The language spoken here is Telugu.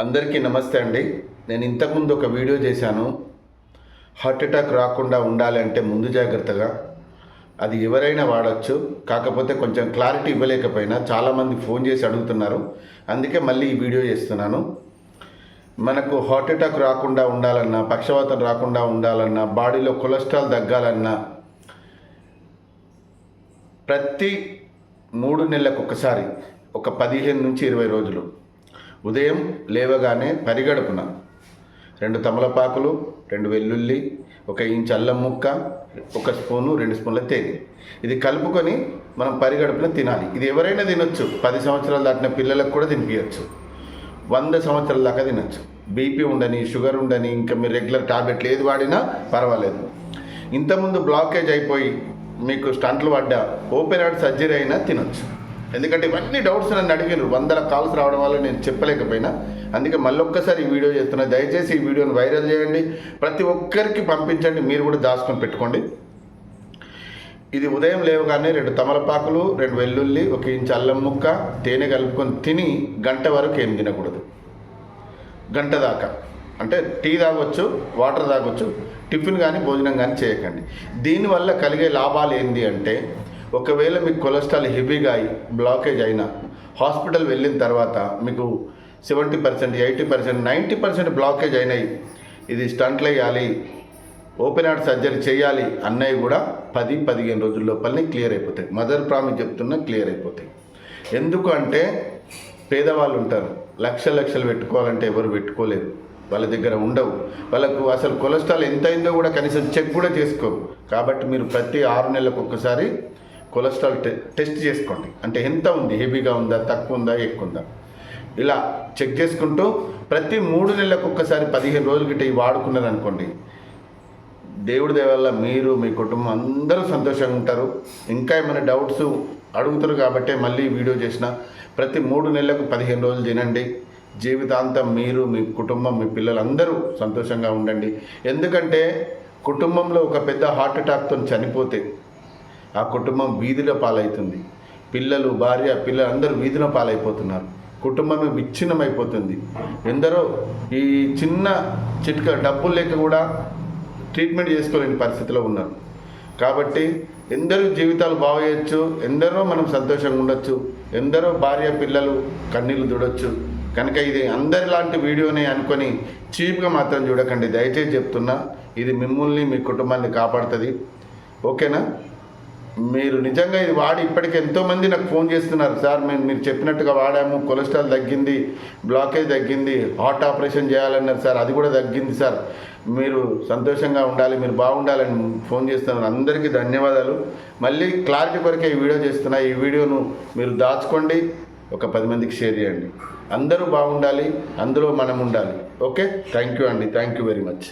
అందరికీ నమస్తే అండి. నేను ఇంతకుముందు ఒక వీడియో చేశాను. హార్ట్ అటాక్ రాకుండా ఉండాలి అంటే ముందు జాగ్రత్తగా అది ఎవరైనా వాడచ్చు. కాకపోతే కొంచెం క్లారిటీ ఇవ్వలేకపోయినా చాలామంది ఫోన్ చేసి అడుగుతున్నారు. అందుకే మళ్ళీ ఈ వీడియో చేస్తున్నాను. మనకు హార్ట్ అటాక్ రాకుండా ఉండాలన్నా, పక్షవాతం రాకుండా ఉండాలన్నా, బాడీలో కొలెస్ట్రాల్ తగ్గాలన్నా ప్రతి 3 నెలలకు ఒకసారి ఒక 15 నుంచి 20 రోజులు ఉదయం లేవగానే పరిగడుపున 2 తమలపాకులు, 2 వెల్లుల్లి, 1 ఇంచ్ అల్లం ముక్క, 1 స్పూను 2 స్పూన్ల తేనె ఇది కలుపుకొని మనం పరిగడుపున తినాలి. ఇది ఎవరైనా తినొచ్చు. 10 సంవత్సరాలు దాటిన పిల్లలకు కూడా తినిపించచ్చు. 100 సంవత్సరాల దాకా తినచ్చు. బీపీ ఉండని, షుగర్ ఉండని, ఇంకా మీరు రెగ్యులర్ టాబ్లెట్లు ఏది వాడినా పర్వాలేదు. ఇంతకుముందు బ్లాకేజ్ అయిపోయి మీకు స్టంట్లు పడ్డా, ఓపెన్ హార్ట్ సర్జరీ అయినా తినొచ్చు. ఎందుకంటే ఇవన్నీ డౌట్స్ నన్ను అడిగారు. 100 కాల్స్ రావడం వల్ల నేను చెప్పలేకపోయినా, అందుకే మళ్ళొక్కసారి ఈ వీడియో చేస్తున్నా. దయచేసి ఈ వీడియోని వైరల్ చేయండి, ప్రతి ఒక్కరికి పంపించండి, మీరు కూడా దాచుకొని పెట్టుకోండి. ఇది ఉదయం లేవగానే 2 తమలపాకులు, 2 వెల్లుల్లి, 1 ఇంచ్ అల్లం ముక్క, తేనె కలుపుకొని తిని గంట వరకు ఏం తినకూడదు. గంట దాకా అంటే టీ తాగొచ్చు, వాటర్ తాగొచ్చు, టిఫిన్ కానీ భోజనం కానీ చేయకండి. దీనివల్ల కలిగే లాభాలు ఏంటి అంటే, ఒకవేళ మీకు కొలెస్ట్రాల్ హెవీగా అయి బ్లాకేజ్ అయినా హాస్పిటల్ వెళ్ళిన తర్వాత మీకు 70%, 80%, 90% బ్లాకేజ్ అయినాయి, ఇది స్టంట్లు వేయాలి, ఓపెన్ హార్ట్ సర్జరీ చేయాలి అన్నవి కూడా 10-15 రోజుల లోపలనే క్లియర్ అయిపోతాయి. మదర్ ప్రామిస్ చెప్తున్నా, క్లియర్ అయిపోతాయి. ఎందుకు అంటే పేదవాళ్ళు ఉంటారు, లక్షలు పెట్టుకోవాలంటే ఎవరు పెట్టుకోలేరు, వాళ్ళ దగ్గర ఉండవు. వాళ్ళకు అసలు కొలెస్ట్రాల్ ఎంత అయిందో కూడా కనీసం చెక్ కూడా చేసుకోరు. కాబట్టి మీరు ప్రతి 6 నెలలకు ఒక్కసారి కొలెస్ట్రాల్ టెస్ట్ చేసుకోండి. అంటే ఎంత ఉంది, హెవీగా ఉందా, తక్కువ ఉందా, ఎక్కువ ఉందా, ఇలా చెక్ చేసుకుంటూ ప్రతి 3 నెలలకు ఒక్కసారి 15 రోజుల గిట్ట ఇవి వాడుకున్నారనుకోండి, దేవుడి దయ వల్ల మీరు, మీ కుటుంబం అందరూ సంతోషంగా ఉంటారు. ఇంకా ఏమైనా డౌట్స్ అడుగుతారు కాబట్టి మళ్ళీ వీడియో చేసిన. ప్రతి 3 నెలలకు 15 రోజులు తినండి. జీవితాంతం మీరు, మీ కుటుంబం, మీ పిల్లలందరూ సంతోషంగా ఉండండి. ఎందుకంటే కుటుంబంలో ఒక పెద్ద హార్ట్ అటాక్తో చనిపోతే ఆ కుటుంబం వీధిలో పాలవుతుంది. పిల్లలు, భార్య, పిల్లలందరూ వీధిలో పాలైపోతున్నారు. కుటుంబమే విచ్ఛిన్నమైపోతుంది. ఎందరో ఈ చిన్న చిట్కా డబ్బులు లేక కూడా ట్రీట్మెంట్ చేసుకోలేని పరిస్థితిలో ఉన్నారు. కాబట్టి ఎందరో జీవితాలు బాగు చేయొచ్చు, ఎందరో మనం సంతోషంగా ఉండొచ్చు, ఎందరో భార్య పిల్లలు కన్నీళ్ళు దుడొచ్చు. కనుక ఇది అందరిలాంటి వీడియోనే అనుకొని చీప్గా మాత్రం చూడకండి. దయచేసి చెప్తున్నా, ఇది మిమ్మల్ని, మీ కుటుంబాన్ని కాపాడుతుంది. ఓకేనా? మీరు నిజంగా ఇది వాడి ఇప్పటికీ ఎంతోమంది నాకు ఫోన్ చేస్తున్నారు. సార్ మీరు చెప్పినట్టుగా వాడాము, కొలెస్ట్రాల్ తగ్గింది, బ్లాకేజ్ తగ్గింది, హార్ట్ ఆపరేషన్ చేయాలన్నారు సార్, అది కూడా తగ్గింది సార్, మీరు సంతోషంగా ఉండాలి, మీరు బాగుండాలని ఫోన్ చేస్తున్నారు. అందరికీ ధన్యవాదాలు. మళ్ళీ క్లారిటీ కొరకే ఈ వీడియో చేస్తున్నా. ఈ వీడియోను మీరు దాచుకోండి, ఒక 10 మందికి షేర్ చేయండి. అందరూ బాగుండాలి, అందులో మనం ఉండాలి. ఓకే, థ్యాంక్ యూ అండి, థ్యాంక్ యూ వెరీ మచ్.